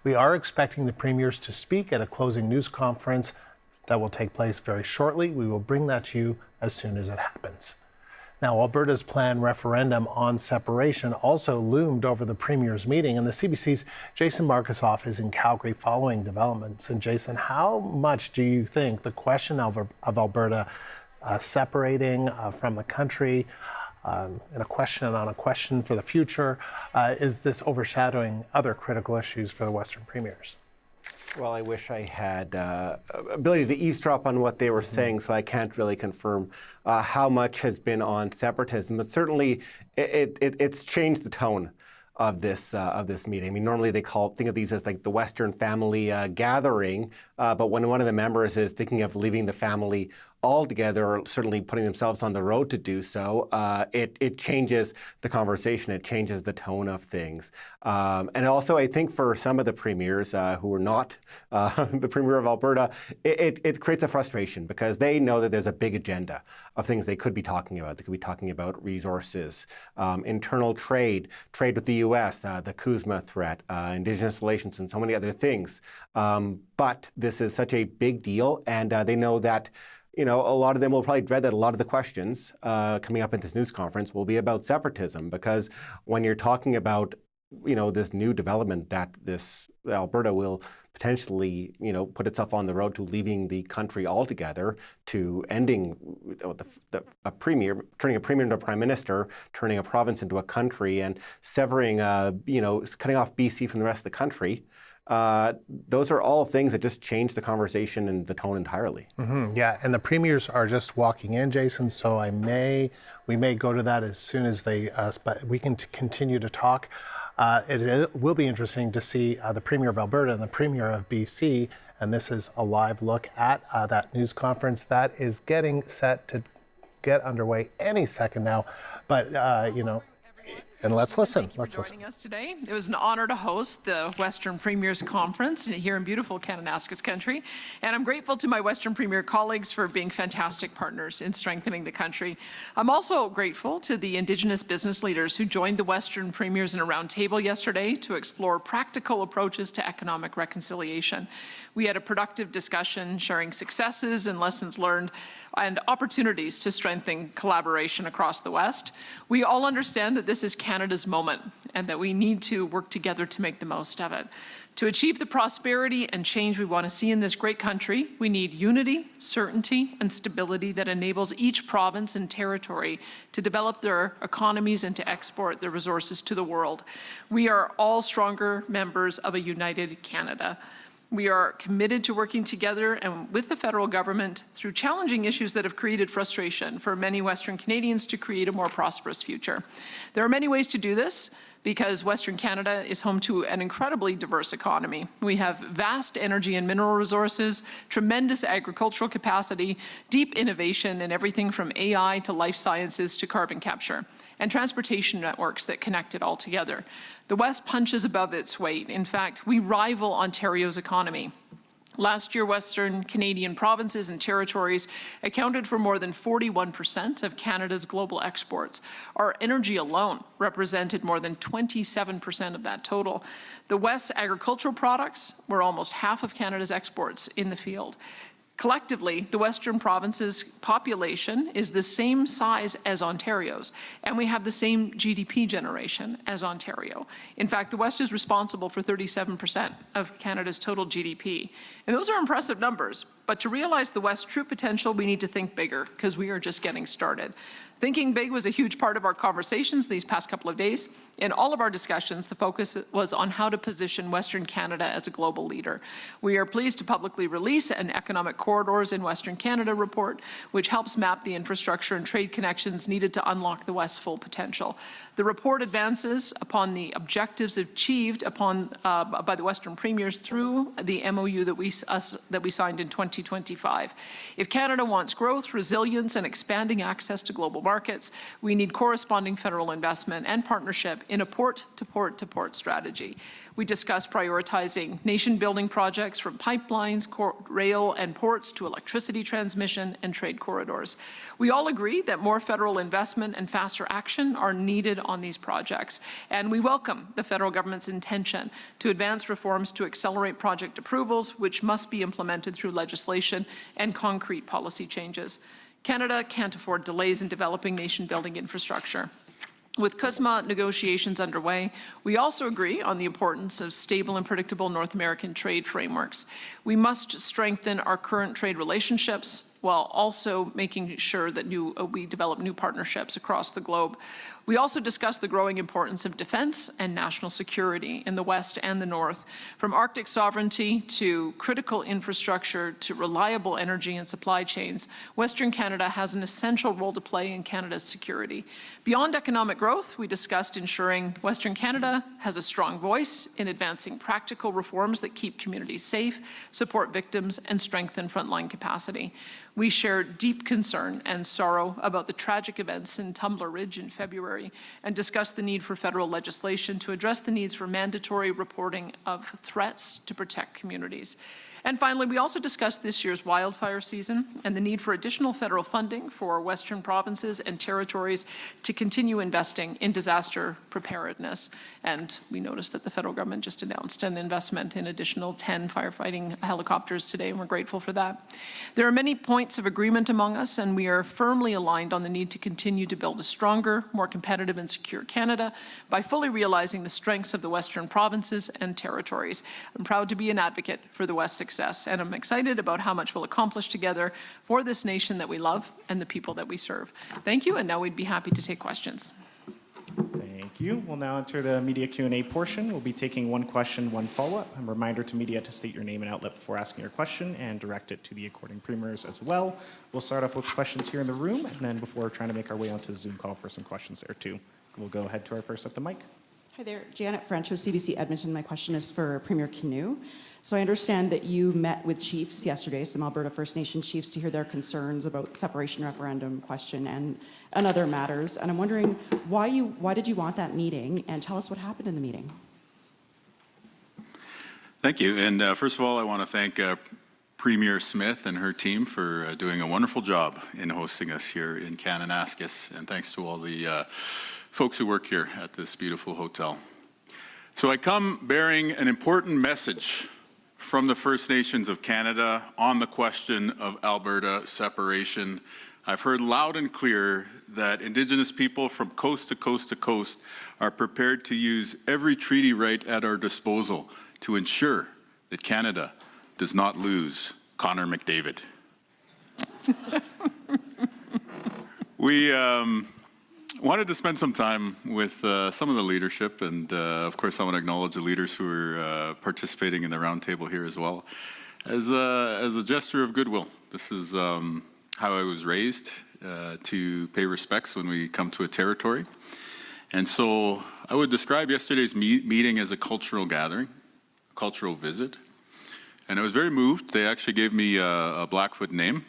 We are expecting the premiers to speak at a closing news conference that will take place very shortly. We will bring that to you as soon as it happens. Now, Alberta's planned referendum on separation also loomed over the Premier's meeting, and the CBC's Jason Markusoff is in Calgary following developments. And Jason, how much do you think the question of Alberta separating from the country and a question on a question for the future, is this overshadowing other critical issues for the Western premiers? Well, I wish I had ability to eavesdrop on what they were saying, so I can't really confirm how much has been on separatism. But certainly, it's changed the tone of this meeting. I mean, normally they think of these as like the Western family gathering, but when one of the members is thinking of leaving the family altogether, or certainly putting themselves on the road to do so, it changes the conversation. It changes the tone of things. And also, I think for some of the premiers who are not the Premier of Alberta, it creates a frustration because they know that there's a big agenda of things they could be talking about. They could be talking about resources, internal trade with the U.S., the Kuzma threat, Indigenous relations, and so many other things. But this is such a big deal, and they know that a lot of them will probably dread that a lot of the questions coming up at this news conference will be about separatism, because when you're talking about, this new development that Alberta will potentially, put itself on the road to leaving the country altogether, to ending a premier, turning a premier into a prime minister, turning a province into a country, and severing, cutting off BC from the rest of the country. Those are all things that just change the conversation and the tone entirely. Mm-hmm. Yeah, and the premiers are just walking in, Jason, so we may go to that as soon as but we can continue to talk. It will be interesting to see the Premier of Alberta and the Premier of BC, and this is a live look at that news conference that is getting set to get underway any second now. But, and let's listen. Thank you for joining us today. It was an honor to host the Western Premiers Conference here in beautiful Kananaskis country. And I'm grateful to my Western Premier colleagues for being fantastic partners in strengthening the country. I'm also grateful to the Indigenous business leaders who joined the Western Premiers in a roundtable yesterday to explore practical approaches to economic reconciliation. We had a productive discussion sharing successes and lessons learned and opportunities to strengthen collaboration across the West. We all understand that this is Canada's moment and that we need to work together to make the most of it. To achieve the prosperity and change we want to see in this great country, we need unity, certainty, and stability that enables each province and territory to develop their economies and to export their resources to the world. We are all stronger members of a united Canada. We are committed to working together and with the federal government through challenging issues that have created frustration for many Western Canadians to create a more prosperous future. There are many ways to do this because Western Canada is home to an incredibly diverse economy. We have vast energy and mineral resources, tremendous agricultural capacity, deep innovation in everything from AI to life sciences to carbon capture, and transportation networks that connect it all together. The West punches above its weight. In fact, we rival Ontario's economy. Last year, Western Canadian provinces and territories accounted for more than 41% of Canada's global exports. Our energy alone represented more than 27% of that total. The West's agricultural products were almost half of Canada's exports in the field. Collectively, the Western province's population is the same size as Ontario's, and we have the same GDP generation as Ontario. In fact, the West is responsible for 37% of Canada's total GDP. And those are impressive numbers, but to realize the West's true potential, we need to think bigger, because we are just getting started. Thinking big was a huge part of our conversations these past couple of days. In all of our discussions, the focus was on how to position Western Canada as a global leader. We are pleased to publicly release an Economic Corridors in Western Canada report, which helps map the infrastructure and trade connections needed to unlock the West's full potential. The report advances upon the objectives achieved by the Western premiers through the MOU that we signed in 2025. If Canada wants growth, resilience, and expanding access to global markets, we need corresponding federal investment and partnership in a port-to-port-to-port strategy. We discussed prioritizing nation-building projects from pipelines, rail and ports to electricity transmission and trade corridors. We all agree that more federal investment and faster action are needed on these projects, and we welcome the federal government's intention to advance reforms to accelerate project approvals, which must be implemented through legislation and concrete policy changes. Canada can't afford delays in developing nation-building infrastructure. With CUSMA negotiations underway, we also agree on the importance of stable and predictable North American trade frameworks. We must strengthen our current trade relationships while also making sure that we develop new partnerships across the globe. We also discussed the growing importance of defense and national security in the West and the North. From Arctic sovereignty to critical infrastructure to reliable energy and supply chains, Western Canada has an essential role to play in Canada's security. Beyond economic growth, we discussed ensuring Western Canada has a strong voice in advancing practical reforms that keep communities safe, support victims, and strengthen frontline capacity. We shared deep concern and sorrow about the tragic events in Tumbler Ridge in February and discussed the need for federal legislation to address the needs for mandatory reporting of threats to protect communities. And finally, we also discussed this year's wildfire season and the need for additional federal funding for Western provinces and territories to continue investing in disaster preparedness. And we noticed that the federal government just announced an investment in additional 10 firefighting helicopters today, and we're grateful for that. There are many points of agreement among us, and we are firmly aligned on the need to continue to build a stronger, more competitive and secure Canada by fully realizing the strengths of the Western provinces and territories. I'm proud to be an advocate for the West's success, and I'm excited about how much we'll accomplish together for this nation that we love and the people that we serve. Thank you, and now we'd be happy to take questions. Thank you. We'll now enter the media Q&A portion. We'll be taking one question, one follow-up. A reminder to media to state your name and outlet before asking your question and direct it to the according premiers as well. We'll start off with questions here in the room, and then before trying to make our way onto the Zoom call for some questions there too. We'll go ahead to our first at the mic. Hi there, Janet French with CBC Edmonton. My question is for Premier Canoe. So I understand that you met with chiefs yesterday, some Alberta First Nation chiefs, to hear their concerns about separation referendum question and other matters. And I'm wondering why did you want that meeting, and tell us what happened in the meeting. Thank you. And first of all, I want to thank Premier Smith and her team for doing a wonderful job in hosting us here in Kananaskis. And thanks to all the folks who work here at this beautiful hotel. So I come bearing an important message from the First Nations of Canada on the question of Alberta separation. I've heard loud and clear that Indigenous people from coast to coast to coast are prepared to use every treaty right at our disposal to ensure that Canada does not lose Connor McDavid. We wanted to spend some time with some of the leadership, and of course I want to acknowledge the leaders who are participating in the roundtable here as well. As a gesture of goodwill, this is how I was raised, to pay respects when we come to a territory. And so I would describe yesterday's meeting as a cultural gathering, a cultural visit. And I was very moved. They actually gave me a Blackfoot name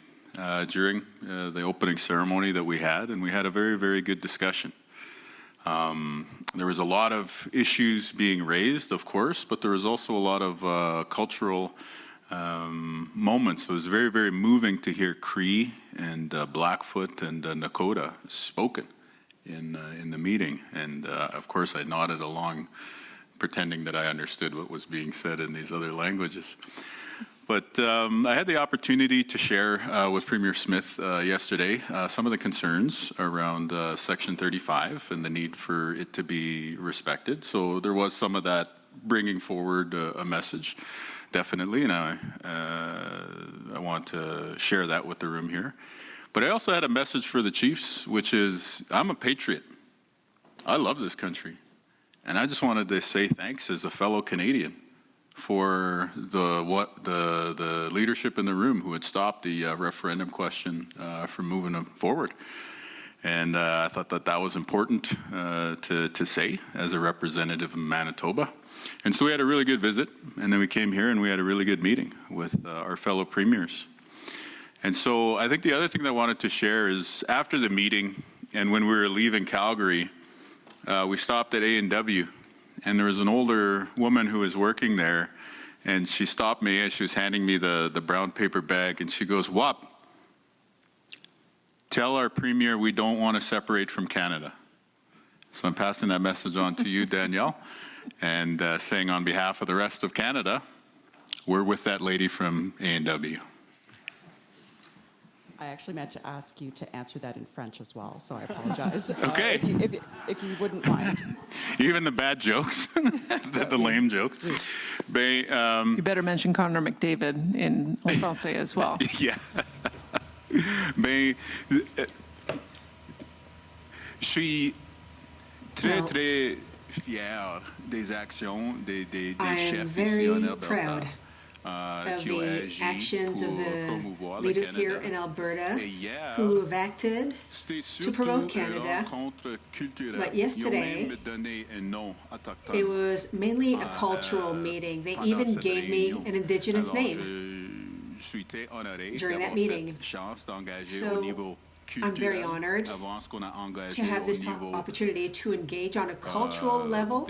during the opening ceremony that we had, and we had a very, very good discussion. There was a lot of issues being raised, of course, but there was also a lot of cultural moments. It was very, very moving to hear Cree and Blackfoot and Nakota spoken in the meeting. And of course, I nodded along, pretending that I understood what was being said in these other languages. But I had the opportunity to share with Premier Smith yesterday some of the concerns around Section 35 and the need for it to be respected. So there was some of that bringing forward a message, definitely, and I want to share that with the room here. But I also had a message for the chiefs, which is, I'm a patriot. I love this country. And I just wanted to say thanks as a fellow Canadian for the leadership in the room who had stopped the referendum question from moving forward. And I thought that was important to say as a representative of Manitoba. And so we had a really good visit, and then we came here and we had a really good meeting with our fellow premiers. And so I think the other thing that I wanted to share is after the meeting and when we were leaving Calgary, we stopped at A&W and there was an older woman who was working there, and she stopped me as she was handing me the brown paper bag, and she goes, "Wap, tell our premier we don't want to separate from Canada." So I'm passing that message on to you, Danielle, and saying on behalf of the rest of Canada, we're with that lady from A&W. I actually meant to ask you to answer that in French as well, so I apologize. Okay. If you wouldn't mind. Even the bad jokes, the lame jokes. You better mention Connor McDavid in français as well. Yeah. Ben, je suis très fier des actions des chefs ici en Alberta. Of the actions of the leaders here in Alberta who have acted to promote Canada. But yesterday, it was mainly a cultural meeting. They even gave me an Indigenous name during that meeting. So I'm very honored to have this opportunity to engage on a cultural level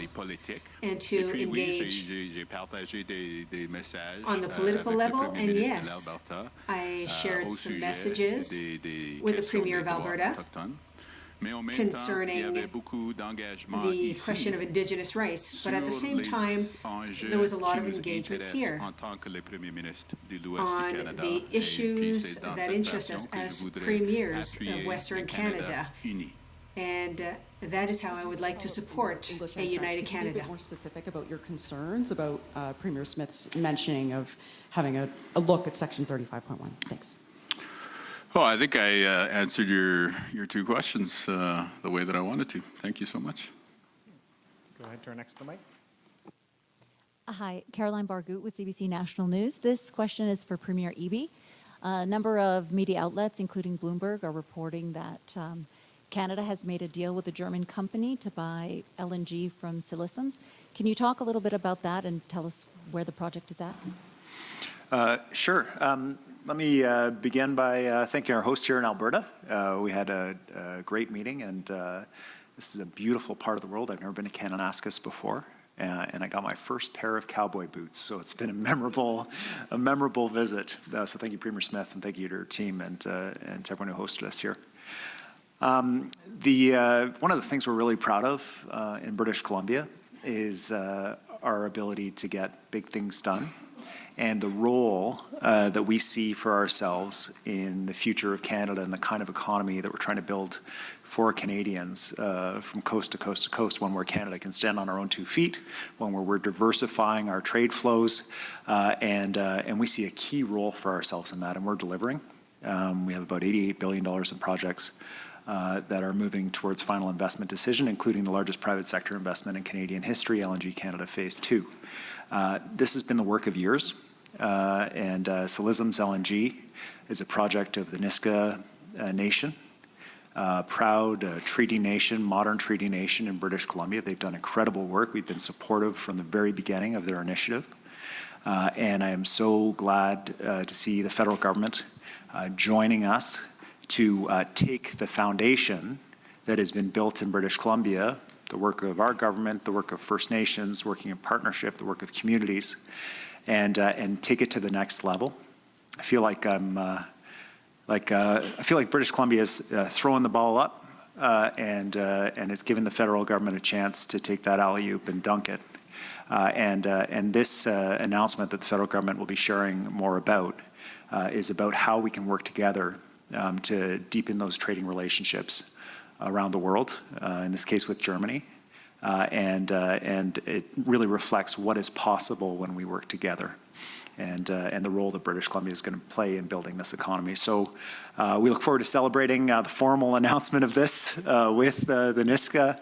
and to engage on the political level. And yes, I shared some messages with the Premier of Alberta concerning the question of Indigenous rights. But at the same time, there was a lot of engagement here on the issues that interest us as premiers of Western Canada. And that is how I would like to support a united Can you be a Canada. bit more specific about your concerns about Premier Smith's mentioning of having a look at Section 35.1? Thanks. Well, I think I answered your two questions the way that I wanted to. Thank you so much. Go ahead, turn next to the mic. Hi, Caroline Bargout with CBC National News. This question is for Premier Eby. A number of media outlets, including Bloomberg, are reporting that Canada has made a deal with a German company to buy LNG from Silesums. Can you talk a little bit about that and tell us where the project is at? Sure. Let me begin by thanking our host here in Alberta. We had a great meeting, and this is a beautiful part of the world. I've never been to Kananaskis before, and I got my first pair of cowboy boots, so it's been a memorable visit. So thank you, Premier Smith, and thank you to your team and to everyone who hosted us here. One of the things we're really proud of in British Columbia is our ability to get big things done, and the role that we see for ourselves in the future of Canada and the kind of economy that we're trying to build for Canadians from coast to coast to coast, one where Canada can stand on our own 2 feet, one where we're diversifying our trade flows, and we see a key role for ourselves in that, and we're delivering. We have about $88 billion in projects that are moving towards final investment decision, including the largest private sector investment in Canadian history, LNG Canada Phase 2. This has been the work of years. And Silesums LNG is a project of the Niska Nation, proud treaty nation, modern treaty nation in British Columbia. They've done incredible work. We've been supportive from the very beginning of their initiative. And I am so glad to see the federal government joining us to take the foundation that has been built in British Columbia, the work of our government, the work of First Nations, working in partnership, the work of communities, and take it to the next level. I feel like British Columbia is throwing the ball up, and it's given the federal government a chance to take that alley-oop and dunk it. And this announcement that the federal government will be sharing more about is about how we can work together to deepen those trading relationships around the world. In this case, with Germany. And it really reflects what is possible when we work together, and the role that British Columbia is going to play in building this economy. So we look forward to celebrating the formal announcement of this with the Niska,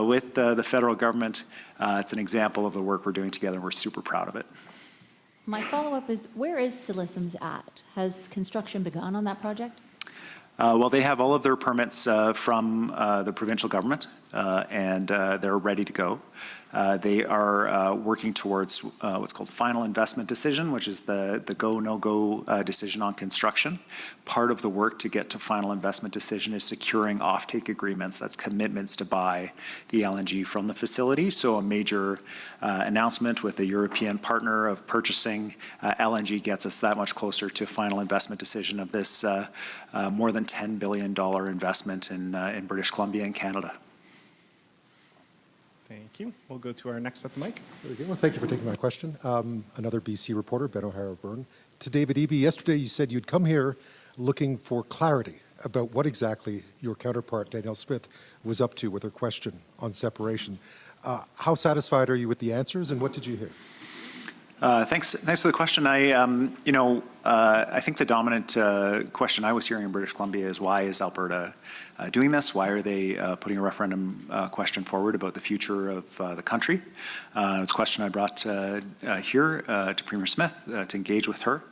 with the federal government. It's an example of the work we're doing together, and we're super proud of it. My follow-up is, where is Silesums at? Has construction begun on that project? Well, they have all of their permits from the provincial government, and they're ready to go. They are working towards what's called final investment decision, which is the go, no-go decision on construction. Part of the work to get to final investment decision is securing offtake agreements. That's commitments to buy the LNG from the facility. So a major announcement with a European partner of purchasing LNG gets us that much closer to final investment decision of this more than $10 billion investment in British Columbia and Canada. Thank you. We'll go to our next at the mic. There we go. Well, thank you for taking my question. Another BC reporter, Ben O'Hara-Byrne. To David Eby, yesterday you said you'd come here looking for clarity about what exactly your counterpart, Danielle Smith, was up to with her question on separation. How satisfied are you with the answers, and what did you hear? Thanks for the question. I think the dominant question I was hearing in British Columbia is, why is Alberta doing this? Why are they putting a referendum question forward about the future of the country? It's a question I brought here to Premier Smith to engage with her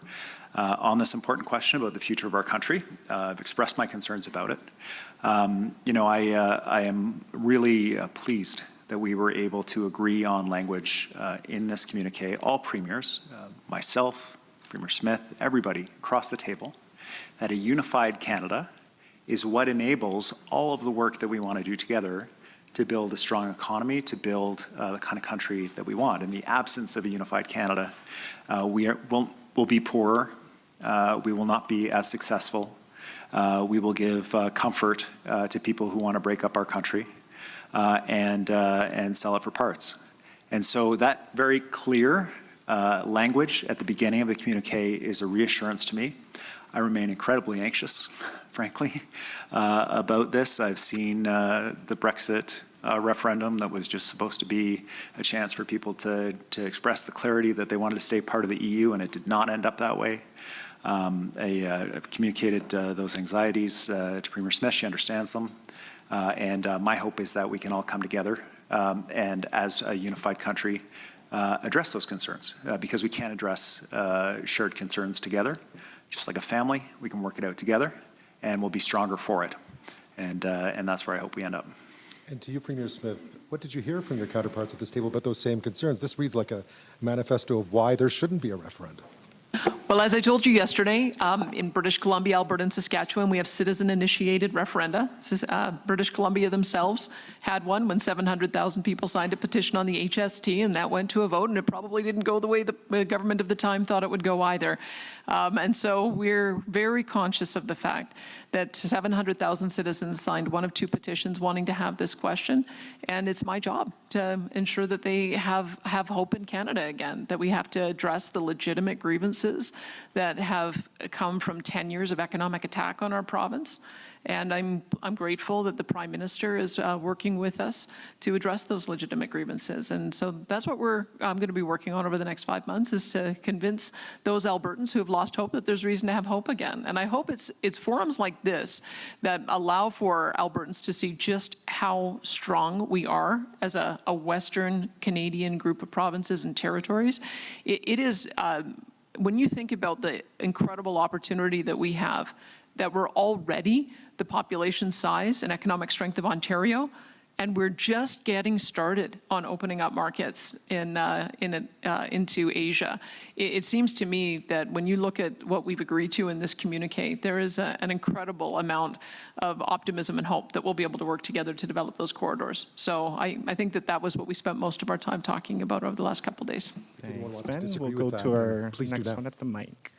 on this important question about the future of our country. I've expressed my concerns about it. I am really pleased that we were able to agree on language in this communique, all premiers, myself, Premier Smith, everybody across the table, that a unified Canada is what enables all of the work that we want to do together to build a strong economy, to build the kind of country that we want. In the absence of a unified Canada, we'll be poorer, we will not be as successful, we will give comfort to people who want to break up our country, and sell it for parts. And so that very clear language at the beginning of the communique is a reassurance to me. I remain incredibly anxious, frankly, about this. I've seen the Brexit referendum that was just supposed to be a chance for people to express the clarity that they wanted to stay part of the EU, and it did not end up that way. I've communicated those anxieties to Premier Smith. She understands them. And my hope is that we can all come together and, as a unified country, address those concerns, because we can't address shared concerns together. Just like a family, we can work it out together, and we'll be stronger for it. And that's where I hope we end up. And to you, Premier Smith, what did you hear from your counterparts at this table about those same concerns? This reads like a manifesto of why there shouldn't be a referendum. Well, as I told you yesterday, in British Columbia, Alberta, and Saskatchewan, we have citizen-initiated referenda. British Columbia themselves had one when 700,000 people signed a petition on the HST, and that went to a vote, and it probably didn't go the way the government of the time thought it would go either. And so we're very conscious of the fact that 700,000 citizens signed one of two petitions wanting to have this question, and it's my job to ensure that they have hope in Canada again, that we have to address the legitimate grievances that have come from 10 years of economic attack on our province. And I'm grateful that the Prime Minister is working with us to address those legitimate grievances. And so that's what I'm going to be working on over the next 5 months, is to convince those Albertans who have lost hope that there's reason to have hope again. And I hope it's forums like this that allow for Albertans to see just how strong we are as a Western Canadian group of provinces and territories. It is, when you think about the incredible opportunity that we have, that we're already the population size and economic strength of Ontario, and we're just getting started on opening up markets into Asia. It seems to me that when you look at what we've agreed to in this communique, there is an incredible amount of optimism and hope that we'll be able to work together to develop those corridors. So I think that was what we spent most of our time talking about over the last couple of days. Thanks, Ben. We'll go to our next one at the mic.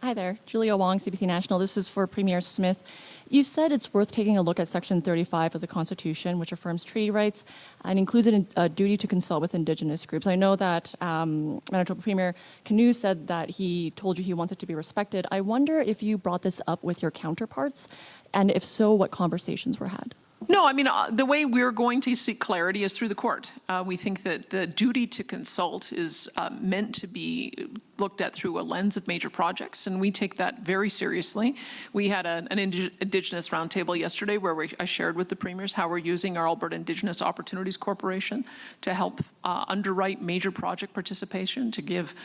Hi there, Julia Wong, CBC National. This is for Premier Smith. You've said it's worth taking a look at Section 35 of the Constitution, which affirms treaty rights and includes a duty to consult with Indigenous groups. I know that Manitoba Premier Canoe said that he told you he wants it to be respected. I wonder if you brought this up with your counterparts, and if so, what conversations were had? No, I mean, the way we're going to seek clarity is through the court. We think that the duty to consult is meant to be looked at through a lens of major projects, and we take that very seriously. We had an Indigenous roundtable yesterday where I shared with the premiers how we're using our Alberta Indigenous Opportunities Corporation to help underwrite major project participation, to give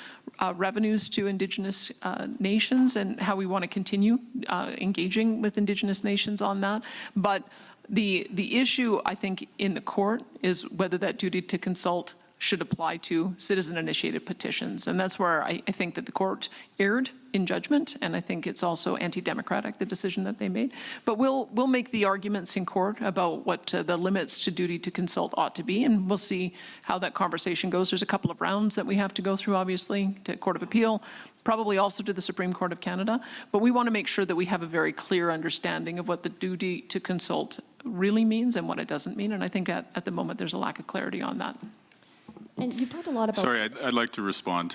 revenues to Indigenous nations, and how we want to continue engaging with Indigenous nations on that. But the issue, I think, in the court is whether that duty to consult should apply to citizen-initiated petitions. And that's where I think that the court erred in judgment, and I think it's also anti-democratic, the decision that they made. But we'll make the arguments in court about what the limits to duty to consult ought to be, and we'll see how that conversation goes. There's a couple of rounds that we have to go through, obviously, to Court of Appeal, probably also to the Supreme Court of Canada. But we want to make sure that we have a very clear understanding of what the duty to consult really means and what it doesn't mean. And I think at the moment there's a lack of clarity on that. And you've talked a lot about... Sorry, I'd like to respond.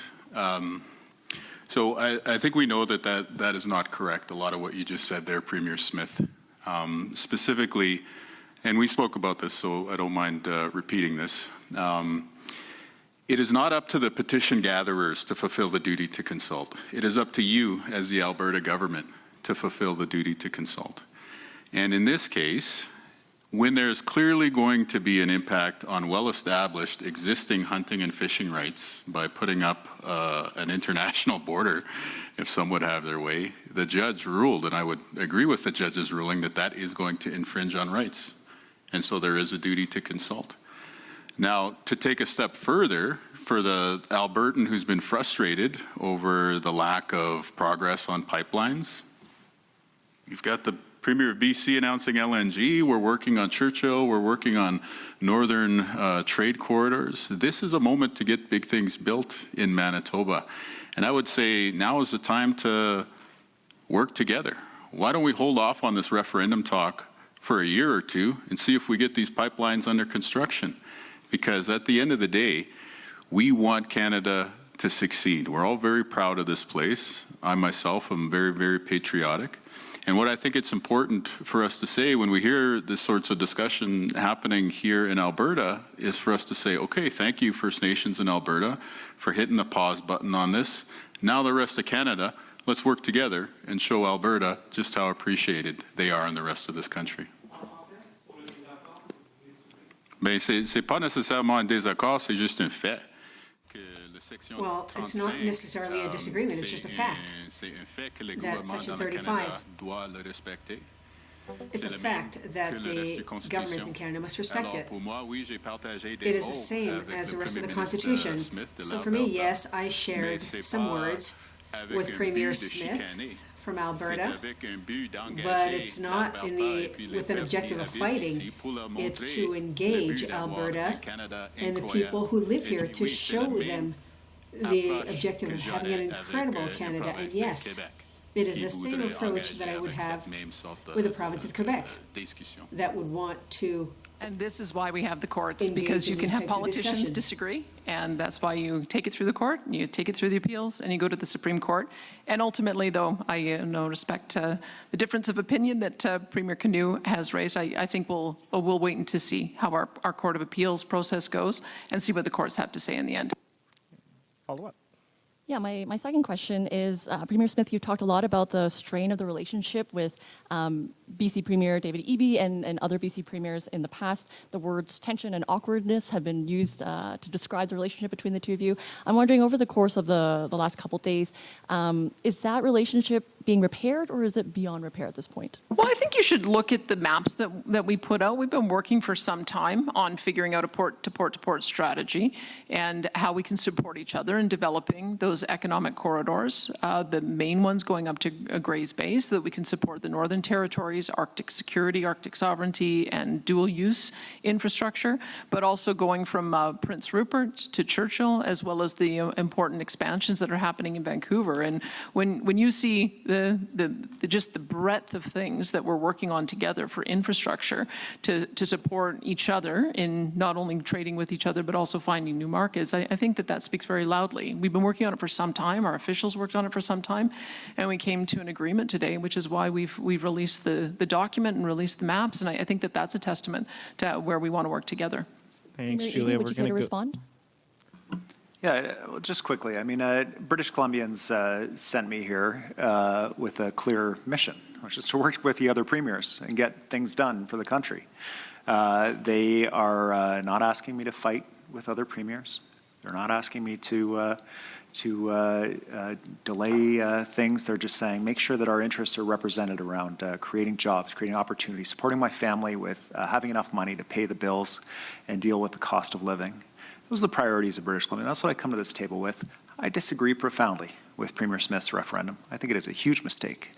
So I think we know that is not correct, a lot of what you just said there, Premier Smith. Specifically, and we spoke about this, so I don't mind repeating this. It is not up to the petition gatherers to fulfill the duty to consult. It is up to you as the Alberta government to fulfill the duty to consult. And in this case, when there's clearly going to be an impact on well-established existing hunting and fishing rights by putting up an international border, if some would have their way, the judge ruled, and I would agree with the judge's ruling, that that is going to infringe on rights. And so there is a duty to consult. Now, to take a step further, for the Albertan who's been frustrated over the lack of progress on pipelines, you've got the Premier of BC announcing LNG, we're working on Churchill, we're working on northern trade corridors. This is a moment to get big things built in Manitoba. And I would say now is the time to work together. Why don't we hold off on this referendum talk for a year or two and see if we get these pipelines under construction? Because at the end of the day, we want Canada to succeed. We're all very proud of this place. I myself am very, very patriotic. And what I think it's important for us to say when we hear this sorts of discussion happening here in Alberta is for us to say, okay, thank you First Nations in Alberta for hitting the pause button on this. Now the rest of Canada, let's work together and show Alberta just how appreciated they are in the rest of this country. Mais c'est pas nécessairement un désaccord, c'est juste un fait. Well, it's not necessarily a disagreement, it's just a fact that Section 35 is a fact that the governments in Canada must respect it. It is the same as the rest of the Constitution. So for me, yes, I shared some words with Premier Smith from Alberta, but it's not with an objective of fighting. It's to engage Alberta and the people who live here, to show them the objective of having an incredible Canada. And yes, it is the same approach that I would have with the province of Quebec, that would want to. And this is why we have the courts, because you can have politicians disagree, and that's why you take it through the court, and you take it through the appeals, and you go to the Supreme Court. And ultimately, though, I respect the difference of opinion that Premier Canoe has raised. I think we'll wait and to see how our Court of Appeals process goes and see what the courts have to say in the end. Follow up. Yeah, my second question is, Premier Smith, you talked a lot about the strain of the relationship with BC Premier David Eby and other BC premiers in the past. The words tension and awkwardness have been used to describe the relationship between the two of you. I'm wondering, over the course of the last couple of days, is that relationship being repaired, or is it beyond repair at this point? Well, I think you should look at the maps that we put out. We've been working for some time on figuring out a port-to-port strategy and how we can support each other in developing those economic corridors. The main ones going up to Gray's Bay, so that we can support the Northern Territories, Arctic security, Arctic sovereignty, and dual-use infrastructure, but also going from Prince Rupert to Churchill, as well as the important expansions that are happening in Vancouver. And when you see just the breadth of things that we're working on together for infrastructure to support each other in not only trading with each other, but also finding new markets. I think that speaks very loudly. We've been working on it for some time. Our officials worked on it for some time, and we came to an agreement today, which is why we've released the document and released the maps. And I think that's a testament to where we want to work together. Thanks, Premier Julia. Eby, would you care to respond? Yeah, well, just quickly. I mean, British Columbians sent me here with a clear mission, which is to work with the other premiers and get things done for the country. They are not asking me to fight with other premiers. They're not asking me to delay things. They're just saying, make sure that our interests are represented around creating jobs, creating opportunities, supporting my family with having enough money to pay the bills and deal with the cost of living. Those are the priorities of British Columbia. That's what I come to this table with. I disagree profoundly with Premier Smith's referendum. I think it is a huge mistake.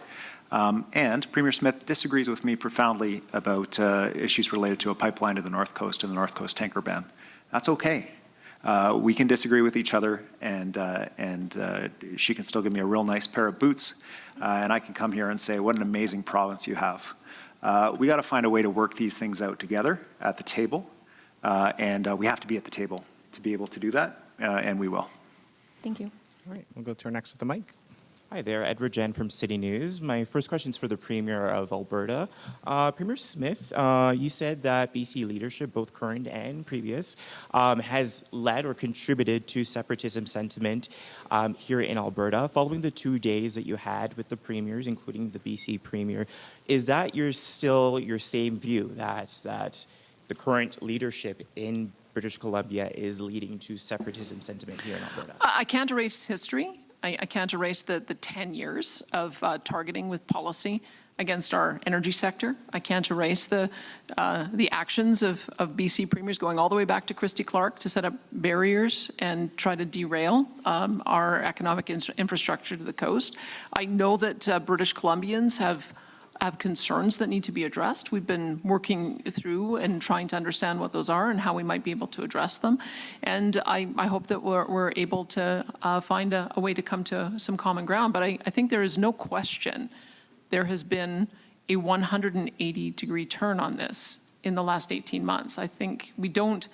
And Premier Smith disagrees with me profoundly about issues related to a pipeline to the North Coast and the North Coast tanker ban. That's okay. We can disagree with each other, and she can still give me a real nice pair of boots, and I can come here and say, what an amazing province you have. We got to find a way to work these things out together at the table, and we have to be at the table to be able to do that, and we will. Thank you. All right, we'll go to our next at the mic. Hi there, Edward Jen from City News. My first question is for the Premier of Alberta. Premier Smith, you said that BC leadership, both current and previous, has led or contributed to separatism sentiment here in Alberta. Following the 2 days that you had with the premiers, including the BC Premier, is that still your same view, that the current leadership in British Columbia is leading to separatism sentiment here in Alberta? I can't erase history. I can't erase the 10 years of targeting with policy against our energy sector. I can't erase the actions of BC premiers going all the way back to Christy Clark to set up barriers and try to derail our economic infrastructure to the coast. I know that British Columbians have concerns that need to be addressed. We've been working through and trying to understand what those are and how we might be able to address them. And I hope that we're able to find a way to come to some common ground. But I think there is no question there has been a 180-degree turn on this in the last 18 months. I think we don't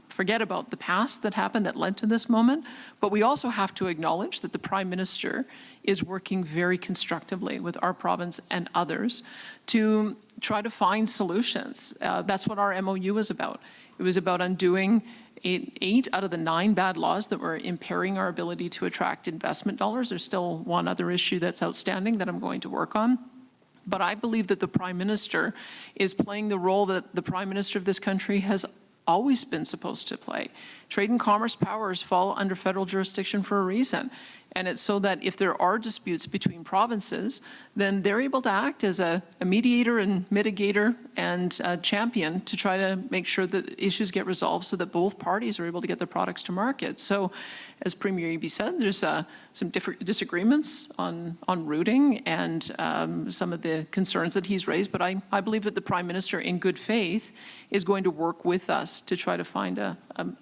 forget about the past that happened that led to this moment, but we also have to acknowledge that the Prime Minister is working very constructively with our province and others to try to find solutions. That's what our MOU is about. It was about undoing 8 out of the 9 bad laws that were impairing our ability to attract investment dollars. There's still one other issue that's outstanding that I'm going to work on. But I believe that the Prime Minister is playing the role that the Prime Minister of this country has always been supposed to play. Trade and commerce powers fall under federal jurisdiction for a reason. And it's so that if there are disputes between provinces, then they're able to act as a mediator and mitigator and a champion to try to make sure that issues get resolved so that both parties are able to get their products to market. So as Premier Eby said, there's some different disagreements on routing and some of the concerns that he's raised. But I believe that the Prime Minister, in good faith, is going to work with us to try to find a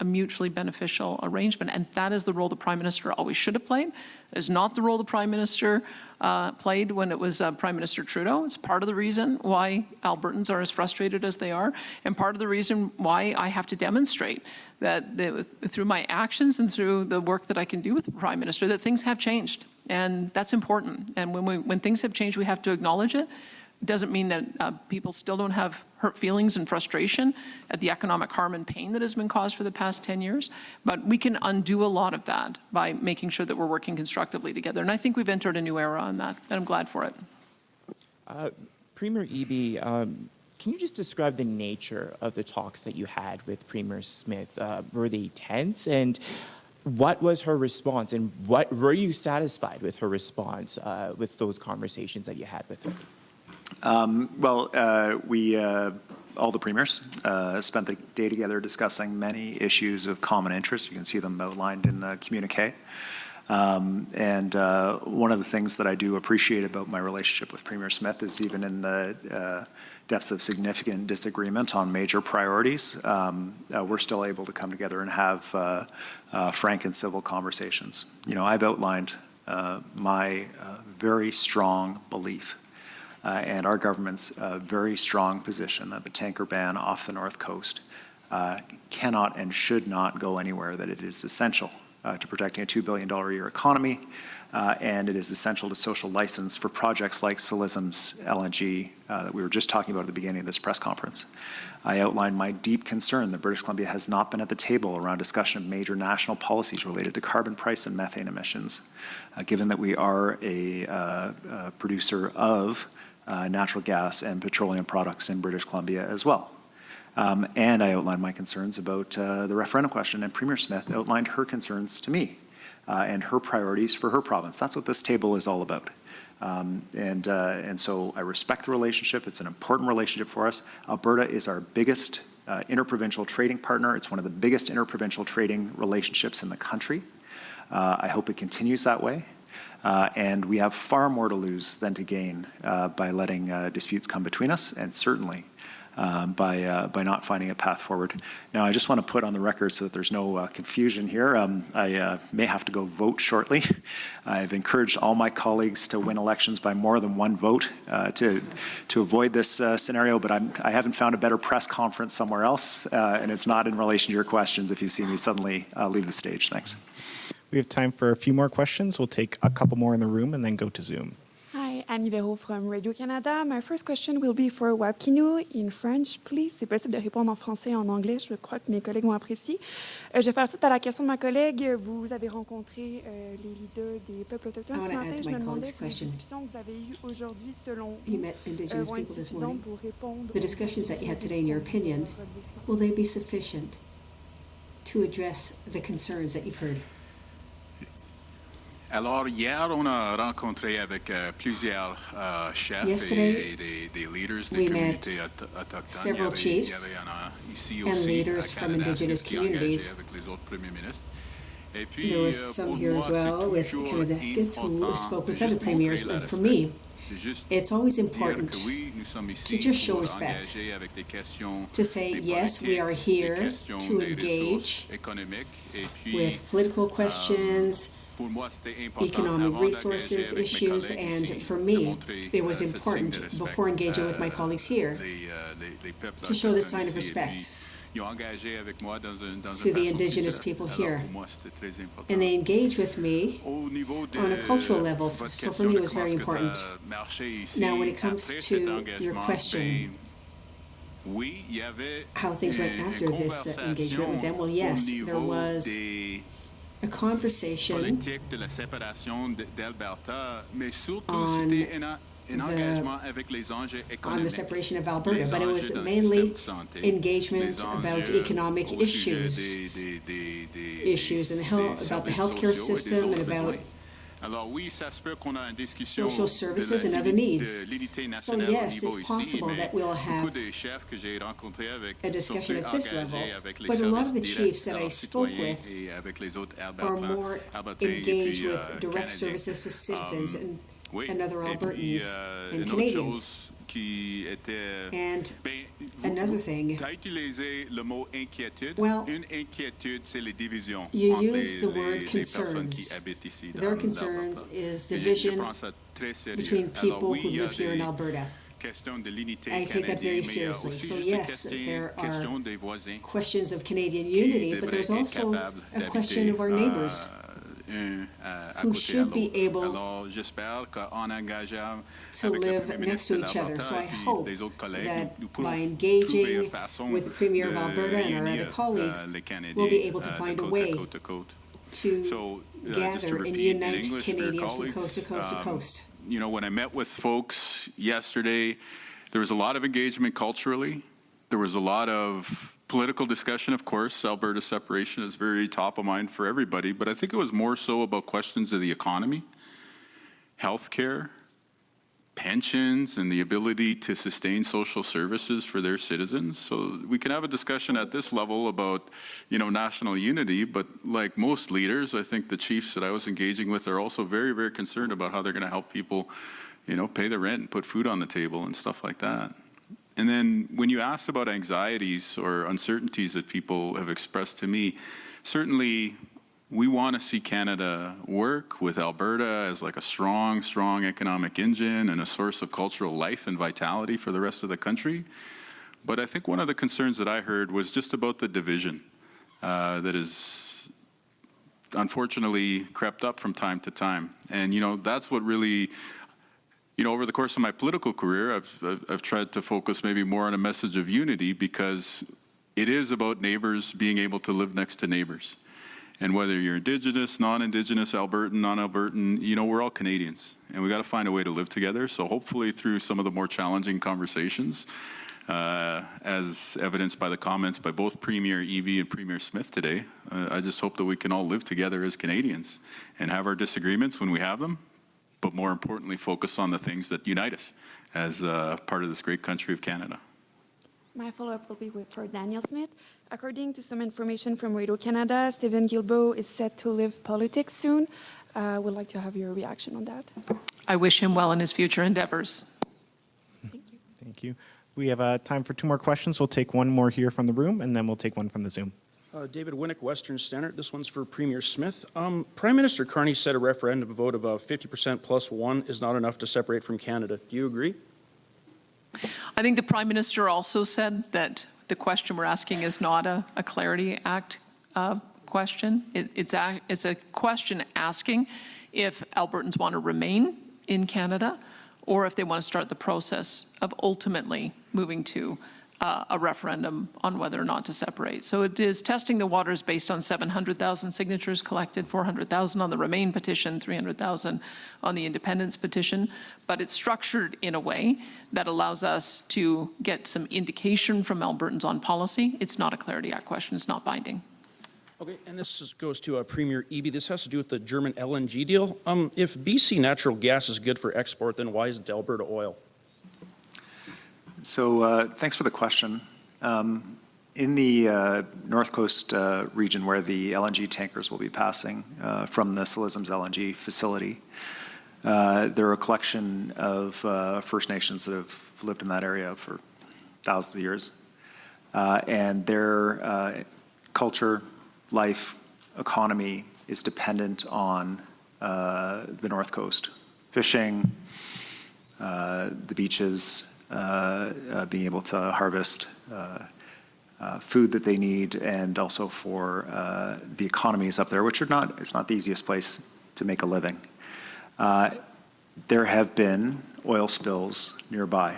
mutually beneficial arrangement. And that is the role the Prime Minister always should have played. That is not the role the Prime Minister played when it was Prime Minister Trudeau. It's part of the reason why Albertans are as frustrated as they are, and part of the reason why I have to demonstrate that through my actions and through the work that I can do with the Prime Minister, that things have changed. And that's important. And when things have changed, we have to acknowledge it. It doesn't mean that people still don't have hurt feelings and frustration at the economic harm and pain that has been caused for the past 10 years. But we can undo a lot of that by making sure that we're working constructively together. And I think we've entered a new era on that, and I'm glad for it. Premier Eby, can you just describe the nature of the talks that you had with Premier Smith? Were they tense? And what was her response? And what were you satisfied with her response with those conversations that you had with her? We all the premiers spent the day together discussing many issues of common interest. You can see them outlined in the communique. And one of the things that I do appreciate about my relationship with Premier Smith is even in the depths of significant disagreement on major priorities, we're still able to come together and have frank and civil conversations. You know, I've outlined my very strong belief and our government's very strong position that the tanker ban off the North Coast cannot and should not go anywhere, that it is essential to protecting a $2 billion a year economy, and it is essential to social license for projects like Silism's LNG that we were just talking about at the beginning of this press conference. I outlined my deep concern that British Columbia has not been at the table around discussion of major national policies related to carbon price and methane emissions, given that we are a producer of natural gas and petroleum products in British Columbia as well. And I outlined my concerns about the referendum question, and Premier Smith outlined her concerns to me and her priorities for her province. That's what this table is all about. And so I respect the relationship. It's an important relationship for us. Alberta is our biggest interprovincial trading partner. It's one of the biggest interprovincial trading relationships in the country. I hope it continues that way. And we have far more to lose than to gain by letting disputes come between us, and certainly by not finding a path forward. Now, I just want to put on the record so that there's no confusion here. I may have to go vote shortly. I've encouraged all my colleagues to win elections by more than one vote to avoid this scenario, but I haven't found a better press conference somewhere else, and it's not in relation to your questions if you see me suddenly leave the stage. Thanks. We have time for a few more questions. We'll take a couple more in the room and then go to Zoom. Hi, Annie Véro from Radio-Canada. My first question will be for Wapkino in French, please. C'est possible de répondre en français et en anglais. Je crois que mes collègues vont apprécier. Je vais faire suite à la question de ma collègue. Vous avez rencontré les leaders des peuples autochtones ce matin. Je me demandais si les discussions que vous avez eues aujourd'hui, selon vous, vont être suffisantes pour répondre. The discussions that you had today, in your opinion, will they be sufficient to address the concerns that you've heard? Alors, hier, on a rencontré avec plusieurs chefs Yesterday, et des leaders des we communautés met autochtones. several chiefs ici and aussi leaders à from indigenous Kananaskis qui est engagé communities. avec les autres premiers ministres. Et puis, There was some pour here moi, as well c'est with toujours Kananaskis who important spoke with de other juste premiers, montrer le but for respect. me, De juste it's always dire important que oui, nous sommes ici to just show pour respect, engager avec des questions to say, des yes, we are politiques, here des questions to des engage ressources économiques. Et puis, with political questions, pour moi, c'était important economic avant d'engager resources avec mes issues, collègues and ici, for de me, montrer, it was cette signe important de respect, before engaging with my colleagues here les peuples to show this autochtones sign of ici. Et puis, respect ils ont engagé avec moi dans une to façon the indigenous culturelle. people Alors, here. pour moi, c'était très important. And they engage with me Au niveau de on a cultural level, votre so for question me de it was very comment est-ce que important. ça marchait ici, Now, when it comes après to cet your engagement, question, ben, oui, il y avait how things went after this engagement with them, well, yes, there was a conversation politique de la séparation d'Alberta, mais surtout on c'était un engagement avec les enjeux on the économiques. separation of Alberta, Les but it enjeux was dans le mainly système de santé, engagement les about enjeux economic au sujet issues, des about the services healthcare sociaux et des system autres and about besoins. Alors oui, ça se peut qu'on a une discussion social services and other needs. de l'unité So nationale yes, au niveau it's ici, possible mais that we'll beaucoup have des chefs que j'ai rencontrés avec a discussion sont at plus this level, engagés avec les but a lot of services the directs chiefs that à I leurs spoke citoyens with et avec les autres are Albertains, more Albertains et engaged puis, with direct Canadiens. services to citizens Oui, and other et puis, Albertans and une autre Canadians. chose qui était... And Ben, another thing, tu as utilisé le mot inquiétude. Well, Une inquiétude, c'est les divisions you entre use the word les personnes qui concerns. habitent ici Their dans concerns l'Alberta. is Et je division prends ça très sérieux. between Alors people oui, who il y a live here in des Alberta. questions de l'unité I take that very canadienne, mais il y a seriously. aussi So juste yes, des there questions are des voisins questions of Canadian qui unity, but devraient there's être also capables a question of our d'habiter, neighbors à who côté should à be l'autre. able Alors j'espère qu'en engageant to avec le live Premier next ministre to de each other. l'Alberta So I et puis hope des autres collègues, that nous pourrons by trouver engaging une façon with the Premier of de Alberta and our other réunir, colleagues, les Canadiens, we'll be able to de find a côte à way côte à côte. to So, just to gather and repeat in unite English for your Canadians from colleagues, coast to coast to coast. You know, when I met with folks yesterday, there was a lot of engagement culturally. There was a lot of political discussion, of course. Alberta separation is very top of mind for everybody, but I think it was more so about questions of the economy, healthcare, pensions, and the ability to sustain social services for their citizens. So we can have a discussion at this level about, you know, national unity, but like most leaders, I think the chiefs that I was engaging with are also very, very concerned about how they're going to help people, you know, pay the rent and put food on the table and stuff like that. And then when you asked about anxieties or uncertainties that people have expressed to me, certainly we want to see Canada work with Alberta as like a strong, strong economic engine and a source of cultural life and vitality for the rest of the country. But I think one of the concerns that I heard was just about the division that is unfortunately crept up from time to time. And, that's what really, over the course of my political career, I've tried to focus maybe more on a message of unity, because it is about neighbors being able to live next to neighbors. And whether you're Indigenous, non-Indigenous, Albertan, non-Albertan, we're all Canadians, and we got to find a way to live together. So hopefully through some of the more challenging conversations, as evidenced by the comments by both Premier Eby and Premier Smith today, I just hope that we can all live together as Canadians and have our disagreements when we have them, but more importantly, focus on the things that unite us as part of this great country of Canada. My follow-up will be for Daniel Smith. According to some information from Radio-Canada, Stephen Guilbeault is set to leave politics soon. Would like to have your reaction on that. I wish him well in his future endeavors. Thank you. Thank you. We have time for 2 more questions. We'll take one more here from the room, and then we'll take one from the Zoom. David Winnick, Western Standard. This one's for Premier Smith. Prime Minister Carney said a referendum vote of 50% plus 1 is not enough to separate from Canada. Do you agree? I think the Prime Minister also said that the question we're asking is not a Clarity Act question. It's a question asking if Albertans want to remain in Canada or if they want to start the process of ultimately moving to a referendum on whether or not to separate. So it is testing the waters based on 700,000 signatures collected, 400,000 on the Remain petition, 300,000 on the Independence petition. But it's structured in a way that allows us to get some indication from Albertans on policy. It's not a Clarity Act question. It's not binding. Okay, and this goes to Premier Eby. This has to do with the German LNG deal. If BC natural gas is good for export, then why isn't Alberta oil? So thanks for the question. In the North Coast region where the LNG tankers will be passing from the Silizum's LNG facility, there are a collection of First Nations that have lived in that area for thousands of years. And their culture, life, economy is dependent on the North Coast. Fishing, the beaches, being able to harvest food that they need, and also for the economies up there, which are it's not the easiest place to make a living. There have been oil spills nearby.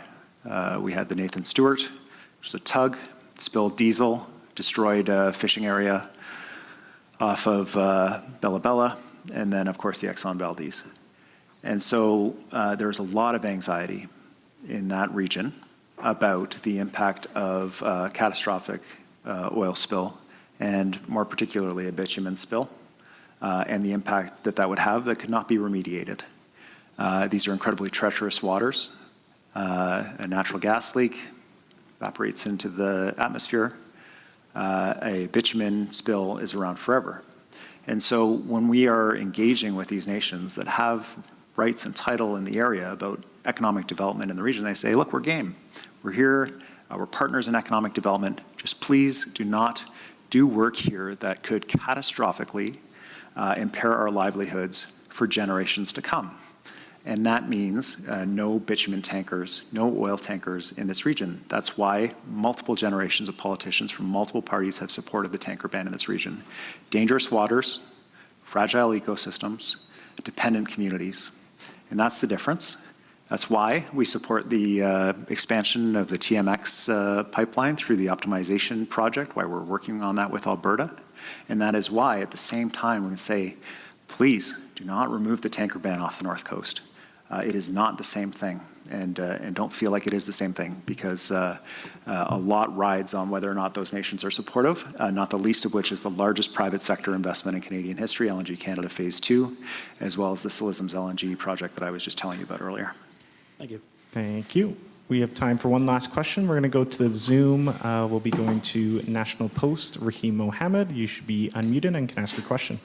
We had the Nathan Stewart, which was a tug, spilled diesel, destroyed a fishing area off of Bella Bella, and then of course the Exxon Valdez. And so there's a lot of anxiety in that region about the impact of catastrophic oil spill, and more particularly a bitumen spill, and the impact that would have that could not be remediated. These are incredibly treacherous waters. A natural gas leak evaporates into the atmosphere. A bitumen spill is around forever. And so when we are engaging with these nations that have rights and title in the area about economic development in the region, they say, look, we're game. We're here. We're partners in economic development. Just please do not do work here that could catastrophically impair our livelihoods for generations to come. And that means no bitumen tankers, no oil tankers in this region. That's why multiple generations of politicians from multiple parties have supported the tanker ban in this region. Dangerous waters, fragile ecosystems, dependent communities. And that's the difference. That's why we support the expansion of the TMX pipeline through the optimization project, why we're working on that with Alberta. And that is why, at the same time, we can say, please do not remove the tanker ban off the North Coast. It is not the same thing, and don't feel like it is the same thing, because a lot rides on whether or not those nations are supportive, not the least of which is the largest private sector investment in Canadian history, LNG Canada Phase 2, as well as the Silizum's LNG project that I was just telling you about earlier. Thank you. Thank you. We have time for one last question. We're going to go to the Zoom. We'll be going to National Post, Rahim Mohammed. You should be unmuted and can ask your question.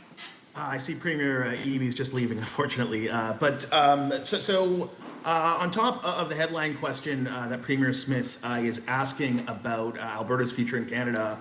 I see Premier Eby's just leaving, unfortunately. On top of the headline question that Premier Smith is asking about Alberta's future in Canada,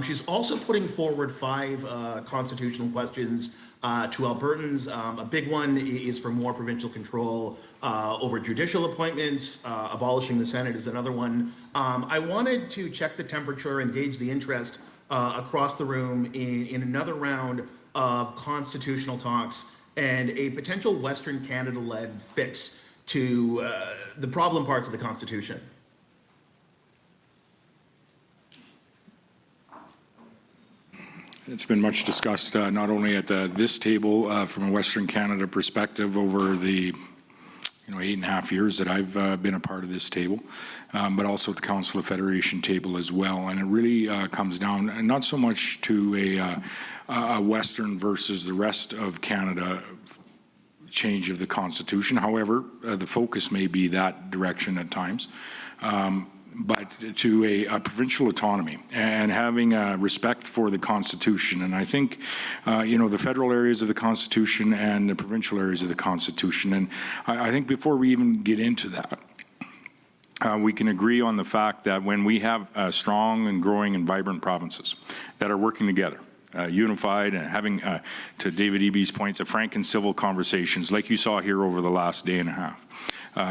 She's also putting forward 5 constitutional questions to Albertans. A big one is for more provincial control over judicial appointments. Abolishing the Senate is another one. I wanted to check the temperature and gauge the interest across the room in another round of constitutional talks and a potential Western Canada-led fix to the problem parts of the Constitution. It's been much discussed, not only at this table from a Western Canada perspective over the 8.5 years that I've been a part of this table, but also at the Council of Federation table as well. And it really comes down not so much to a Western versus the rest of Canada change of the Constitution. However, the focus may be that direction at times. But to a provincial autonomy and having respect for the Constitution. And I think, the federal areas of the Constitution and the provincial areas of the Constitution. And I think before we even get into that, we can agree on the fact that when we have strong and growing and vibrant provinces that are working together, unified and having, to David Eby's points, a frank and civil conversations like you saw here over the last day and a half.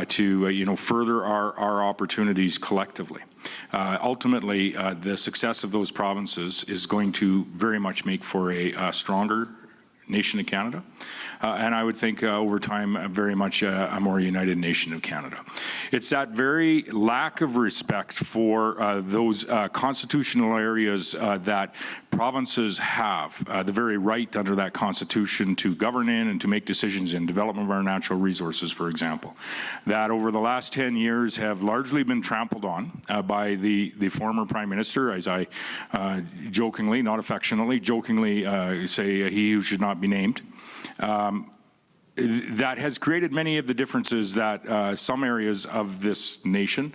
To further our opportunities collectively. Ultimately, the success of those provinces is going to very much make for a stronger nation of Canada, and I would think over time very much a more united nation of Canada. It's that very lack of respect for those constitutional areas that provinces have, the very right under that Constitution to govern in and to make decisions in development of our natural resources, for example, that over the last 10 years have largely been trampled on by the former Prime Minister, as I jokingly, not affectionately, jokingly say he who should not be named. That has created many of the differences that some areas of this nation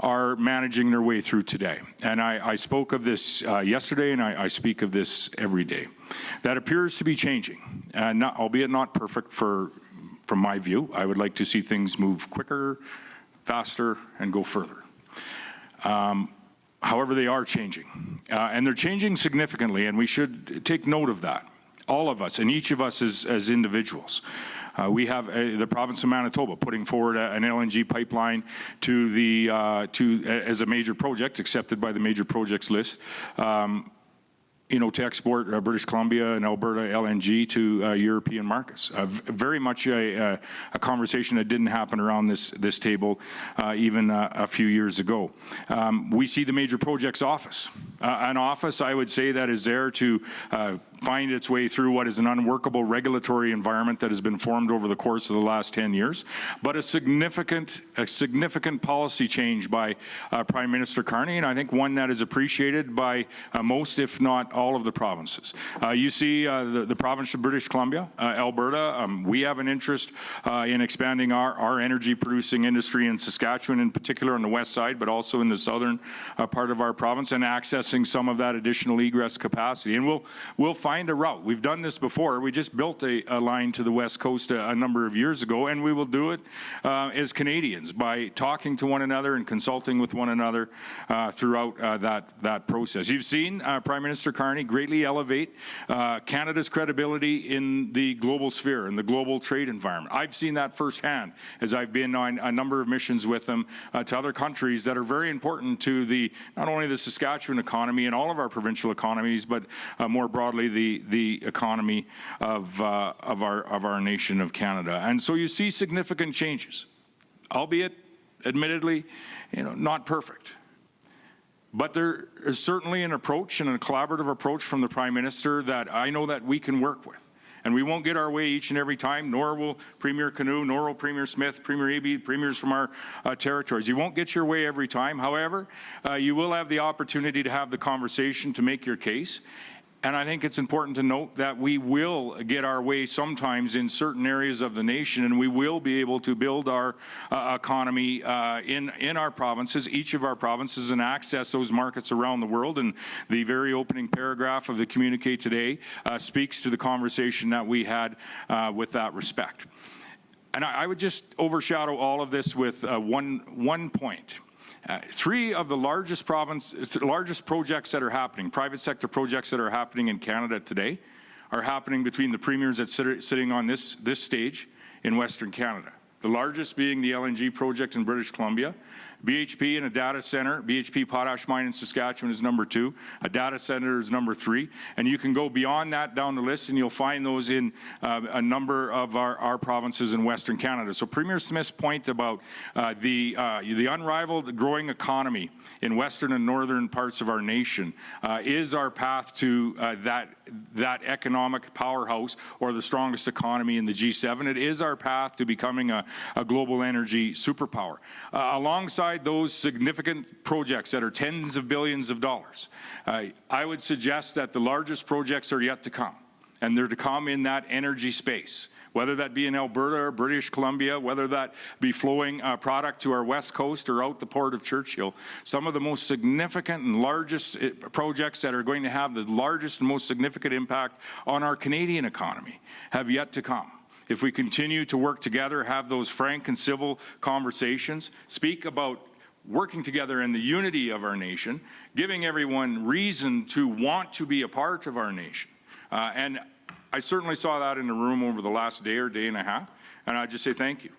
are managing their way through today. And I spoke of this yesterday, and I speak of this every day. That appears to be changing, albeit not perfect from my view. I would like to see things move quicker, faster, and go further. However, they are changing, and they're changing significantly, and we should take note of that. All of us, and each of us as individuals. We have the province of Manitoba putting forward an LNG pipeline as a major project, accepted by the major projects list, to export British Columbia and Alberta LNG to European markets. Very much a conversation that didn't happen around this table even a few years ago. We see the Major Projects Office, an office I would say that is there to find its way through what is an unworkable regulatory environment that has been formed over the course of the last 10 years, but a significant policy change by Prime Minister Carney, and I think one that is appreciated by most, if not all, of the provinces. You see the province of British Columbia, Alberta, we have an interest in expanding our energy producing industry in Saskatchewan, in particular on the west side, but also in the southern part of our province, and accessing some of that additional egress capacity. And we'll find a route. We've done this before. We just built a line to the west coast a number of years ago, and we will do it as Canadians by talking to one another and consulting with one another throughout that process. You've seen Prime Minister Carney greatly elevate Canada's credibility in the global sphere, in the global trade environment. I've seen that firsthand as I've been on a number of missions with them to other countries that are very important to not only the Saskatchewan economy and all of our provincial economies, but more broadly the economy of our nation of Canada. And so you see significant changes, albeit admittedly, not perfect. But there is certainly an approach and a collaborative approach from the Prime Minister that I know that we can work with. And we won't get our way each and every time, nor will Premier Canoe, nor will Premier Smith, Premier Eby, premiers from our territories. You won't get your way every time. However, you will have the opportunity to have the conversation to make your case. And I think it's important to note that we will get our way sometimes in certain areas of the nation, and we will be able to build our economy in our provinces, each of our provinces, and access those markets around the world. And the very opening paragraph of the communique today speaks to the conversation that we had with that respect. And I would just overshadow all of this with one point. Three of the largest projects that are happening, private sector projects that are happening in Canada today, are happening between the premiers that sitting on this stage in Western Canada. The largest being the LNG project in British Columbia. BHP and a data center, BHP Potash Mine in Saskatchewan is number 2. A data center is number 3. And you can go beyond that down the list and you'll find those in a number of our provinces in Western Canada. So Premier Smith's point about the unrivaled growing economy in western and northern parts of our nation is our path to that economic powerhouse or the strongest economy in the G7. It is our path to becoming a global energy superpower. Alongside those significant projects that are tens of billions of dollars, I would suggest that the largest projects are yet to come, and they're to come in that energy space. Whether that be in Alberta or British Columbia, whether that be flowing product to our west coast or out the port of Churchill, some of the most significant and largest projects that are going to have the largest and most significant impact on our Canadian economy have yet to come. If we continue to work together, have those frank and civil conversations, speak about working together in the unity of our nation, giving everyone reason to want to be a part of our nation. And I certainly saw that in the room over the last day or day and a half, and I just say thank you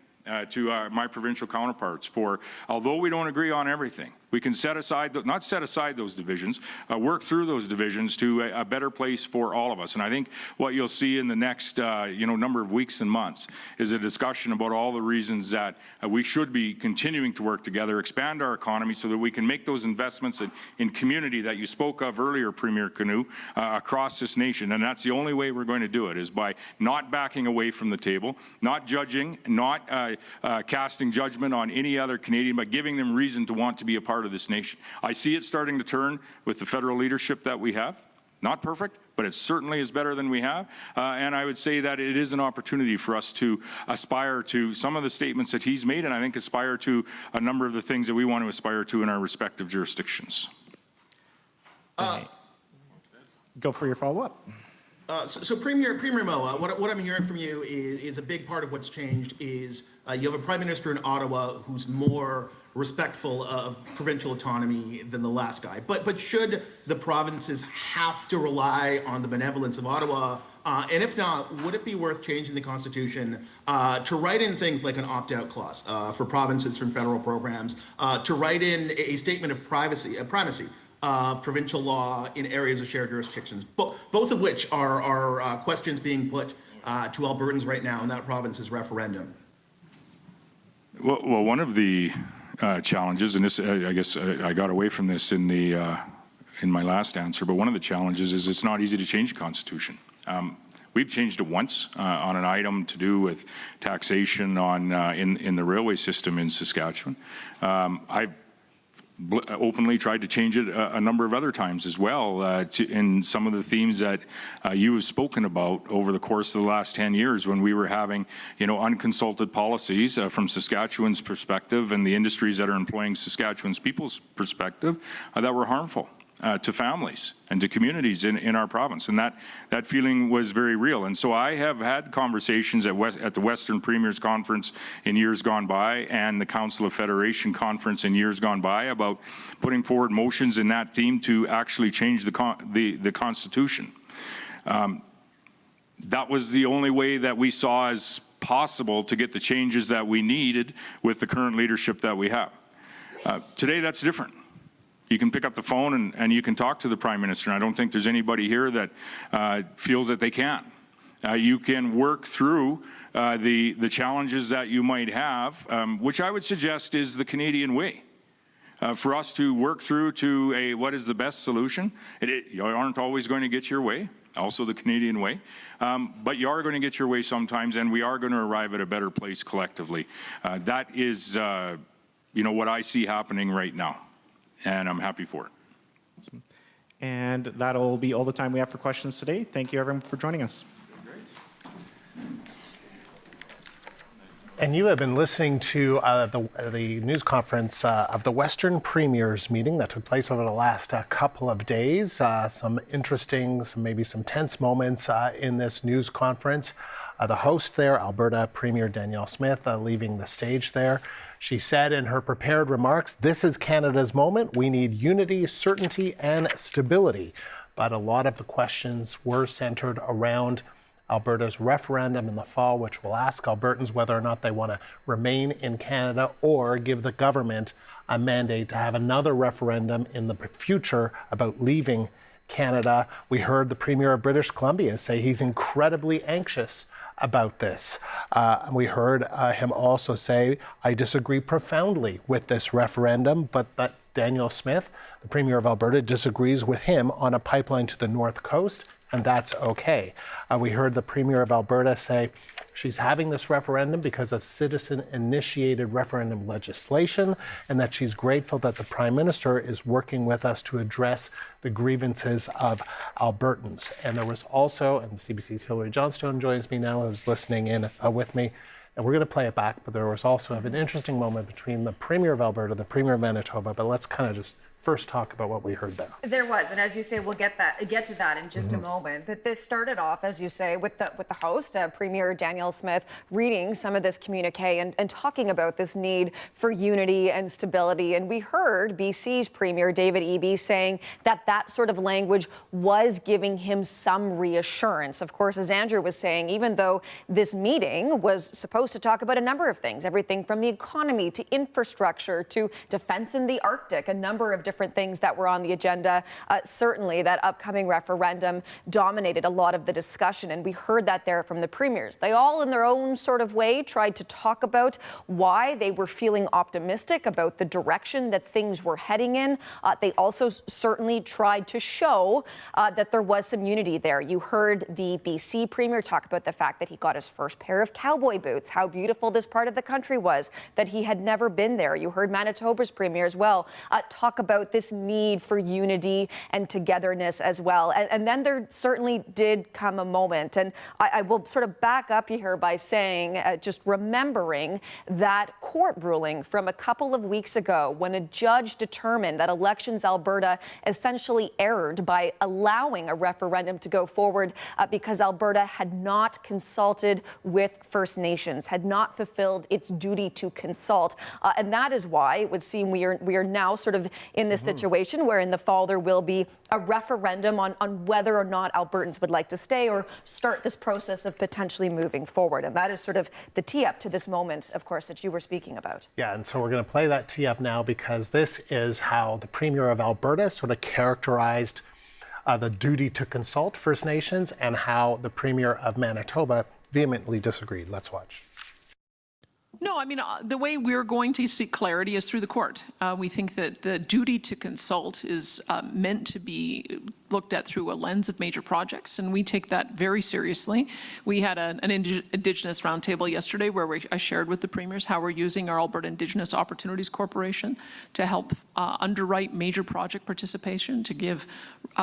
to my provincial counterparts for, although we don't agree on everything, we can set aside, not set aside those divisions, work through those divisions to a better place for all of us. And I think what you'll see in the next number of weeks and months is a discussion about all the reasons that we should be continuing to work together, expand our economy so that we can make those investments in community that you spoke of earlier, Premier Canoe, across this nation. And that's the only way we're going to do it, is by not backing away from the table, not judging, not casting judgment on any other Canadian, but giving them reason to want to be a part of this nation. I see it starting to turn with the federal leadership that we have. Not perfect, but it certainly is better than we have. And I would say that it is an opportunity for us to aspire to some of the statements that he's made, and I think aspire to a number of the things that we want to aspire to in our respective jurisdictions. Go for your follow-up. So Premier Moa, what I'm hearing from you is a big part of what's changed is you have a Prime Minister in Ottawa who's more respectful of provincial autonomy than the last guy. But should the provinces have to rely on the benevolence of Ottawa? And if not, would it be worth changing the Constitution to write in things like an opt-out clause for provinces from federal programs, to write in a statement of primacy of provincial law in areas of shared jurisdictions, both of which are questions being put to Albertans right now in that province's referendum? Well, one of the challenges, and this, I guess I got away from this in my last answer, but one of the challenges is it's not easy to change the Constitution. We've changed it once on an item to do with taxation on in the railway system in Saskatchewan. I've openly tried to change it a number of other times as well in some of the themes that you have spoken about over the course of the last 10 years when we were having, unconsulted policies from Saskatchewan's perspective and the industries that are employing Saskatchewan's people's perspective that were harmful to families and to communities in our province. And that feeling was very real. And so I have had conversations at the Western Premiers Conference in years gone by and the Council of Federation Conference in years gone by about putting forward motions in that theme to actually change the Constitution. That was the only way that we saw as possible to get the changes that we needed with the current leadership that we have. Today, that's different. You can pick up the phone and you can talk to the Prime Minister. And I don't think there's anybody here that feels that they can't. You can work through the challenges that you might have, which I would suggest is the Canadian way. For us to work through to what is the best solution. You aren't always going to get your way, also the Canadian way, but you are going to get your way sometimes, and we are going to arrive at a better place collectively. That is, what I see happening right now. And I'm happy for it. And that'll be all the time we have for questions today. Thank you, everyone, for joining us. And you have been listening to the news conference of the Western Premiers meeting that took place over the last couple of days. Some interesting, maybe some tense moments in this news conference. the host there, Alberta Premier Danielle Smith, leaving the stage there. She said in her prepared remarks, "This is Canada's moment. We need unity, certainty, and stability." But a lot of the questions were centered around Alberta's referendum in the fall, which will ask Albertans whether or not they want to remain in Canada or give the government a mandate to have another referendum in the future about leaving Canada. We heard the Premier of British Columbia say he's incredibly anxious about this. We heard him also say, "I disagree profoundly with this referendum," but that Danielle Smith, the Premier of Alberta, disagrees with him on a pipeline to the North Coast, and that's okay. We heard the Premier of Alberta say she's having this referendum because of citizen-initiated referendum legislation, and that she's grateful that the Prime Minister is working with us to address the grievances of Albertans. And there was also, and CBC's Hilary Johnstone joins me now, who's listening in with me, and we're going to play it back, but there was also an interesting moment between the Premier of Alberta, the Premier of Manitoba, but let's kind of just first talk about what we heard there. There was, and as you say, we'll get to that in just a moment. But this started off, as you say, with the host, Premier Danielle Smith, reading some of this communique and talking about this need for unity and stability. And we heard BC's Premier David Eby saying that sort of language was giving him some reassurance. Of course, as Andrew was saying, even though this meeting was supposed to talk about a number of things, everything from the economy to infrastructure to defense in the Arctic, a number of different things that were on the agenda. Certainly, that upcoming referendum dominated a lot of the discussion, and we heard that there from the premiers. They all, in their own sort of way, tried to talk about why they were feeling optimistic about the direction that things were heading in. They also certainly tried to show that there was some unity there. You heard the BC Premier talk about the fact that he got his first pair of cowboy boots, how beautiful this part of the country was, that he had never been there. You heard Manitoba's Premier as well talk about this need for unity and togetherness as well. And then there certainly did come a moment, and I will sort of back up here by saying, just remembering that court ruling from a couple of weeks ago when a judge determined that Elections Alberta essentially erred by allowing a referendum to go forward because Alberta had not consulted with First Nations, had not fulfilled its duty to consult. And that is why it would seem we are now sort of in this situation where in the fall there will be a referendum on whether or not Albertans would like to stay or start this process of potentially moving forward. And that is sort of the tee-up to this moment, of course, that you were speaking about. Yeah, and so we're going to play that tee-up now because this is how the Premier of Alberta sort of characterized the duty to consult First Nations and how the Premier of Manitoba vehemently disagreed. Let's watch. No, I mean, the way we're going to seek clarity is through the court. We think that the duty to consult is meant to be looked at through a lens of major projects, and we take that very seriously. We had an Indigenous roundtable yesterday where I shared with the premiers how we're using our Alberta Indigenous Opportunities Corporation to help underwrite major project participation, to give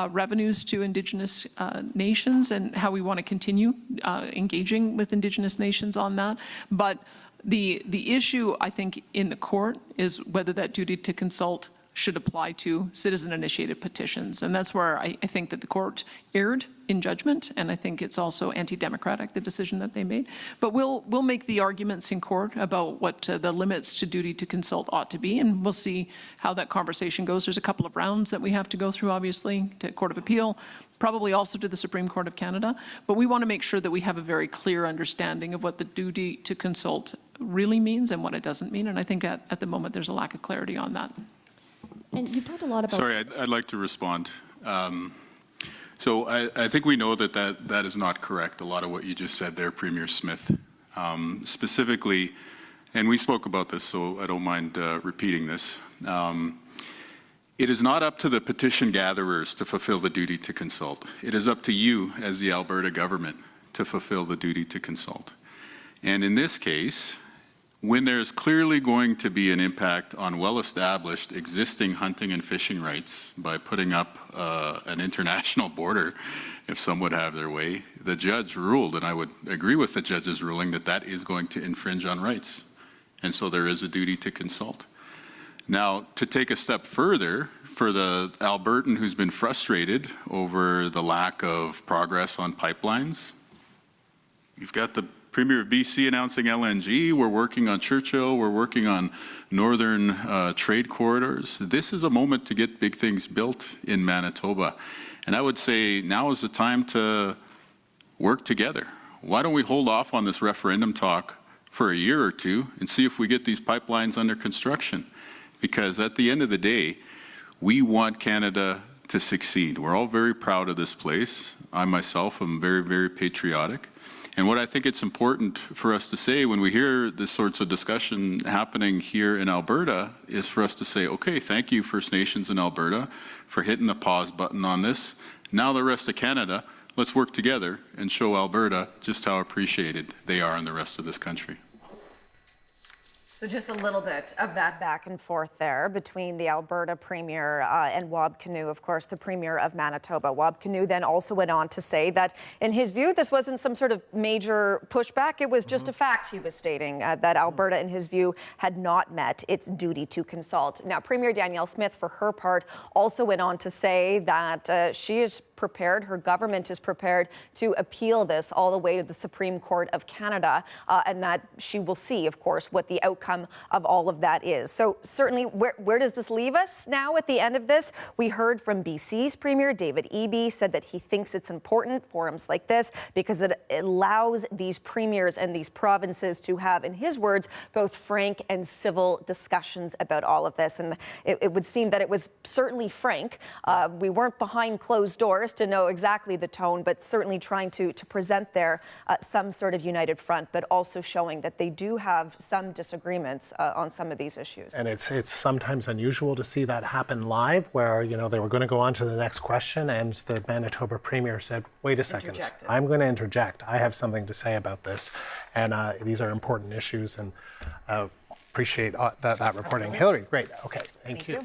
revenues to Indigenous nations, and how we want to continue engaging with Indigenous nations on that. But the issue, I think, in the court is whether that duty to consult should apply to citizen-initiated petitions. And that's where I think that the court erred in judgment, and I think it's also anti-democratic, the decision that they made. But we'll make the arguments in court about what the limits to duty to consult ought to be, and we'll see how that conversation goes. There's a couple of rounds that we have to go through, obviously, to Court of Appeal, probably also to the Supreme Court of Canada. But we want to make sure that we have a very clear understanding of what the duty to consult really means and what it doesn't mean. And I think at the moment there's a lack of clarity on that. And you've talked a lot about... Sorry, I'd like to respond. So I think we know that is not correct, a lot of what you just said there, Premier Smith. Specifically, and we spoke about this, so I don't mind repeating this. It is not up to the petition gatherers to fulfill the duty to consult. It is up to you as the Alberta government to fulfill the duty to consult. And in this case, when there's clearly going to be an impact on well-established existing hunting and fishing rights by putting up an international border, if some would have their way, the judge ruled, and I would agree with the judge's ruling, that that is going to infringe on rights. And so there is a duty to consult. Now, to take a step further, for the Albertan who's been frustrated over the lack of progress on pipelines, You've got the Premier of BC announcing LNG. We're working on Churchill. We're working on northern trade corridors. This is a moment to get big things built in Manitoba. And I would say now is the time to work together. Why don't we hold off on this referendum talk for a year or two and see if we get these pipelines under construction? Because at the end of the day, we want Canada to succeed. We're all very proud of this place. I myself am very, very patriotic. And what I think it's important for us to say when we hear this sorts of discussion happening here in Alberta is for us to say, okay, thank you First Nations in Alberta for hitting the pause button on this. Now the rest of Canada, let's work together and show Alberta just how appreciated they are in the rest of this country. So just a little bit of that back and forth there between the Alberta Premier and Wab Kinew, of course, the Premier of Manitoba. Wab Kinew then also went on to say that, in his view, this wasn't some sort of major pushback. It was just a fact, he was stating, that Alberta, in his view, had not met its duty to consult. Now, Premier Danielle Smith, for her part, also went on to say that she is prepared, her government is prepared to appeal this all the way to the Supreme Court of Canada, and that she will see, of course, what the outcome of all of that is. So certainly, where does this leave us now at the end of this? We heard from BC's Premier, David Eby, said that he thinks it's important, forums like this, because it allows these premiers and these provinces to have, in his words, both frank and civil discussions about all of this. And it would seem that it was certainly frank. We weren't behind closed doors to know exactly the tone, but certainly trying to present there some sort of united front, but also showing that they do have some disagreements on some of these issues. And it's sometimes unusual to see that happen live, where they were going to go on to the next question, and the Manitoba Premier said, "Wait a second, I'm going to interject. I have something to say about this, and these are important issues." And appreciate that reporting. Hillary, great. Okay, thank you.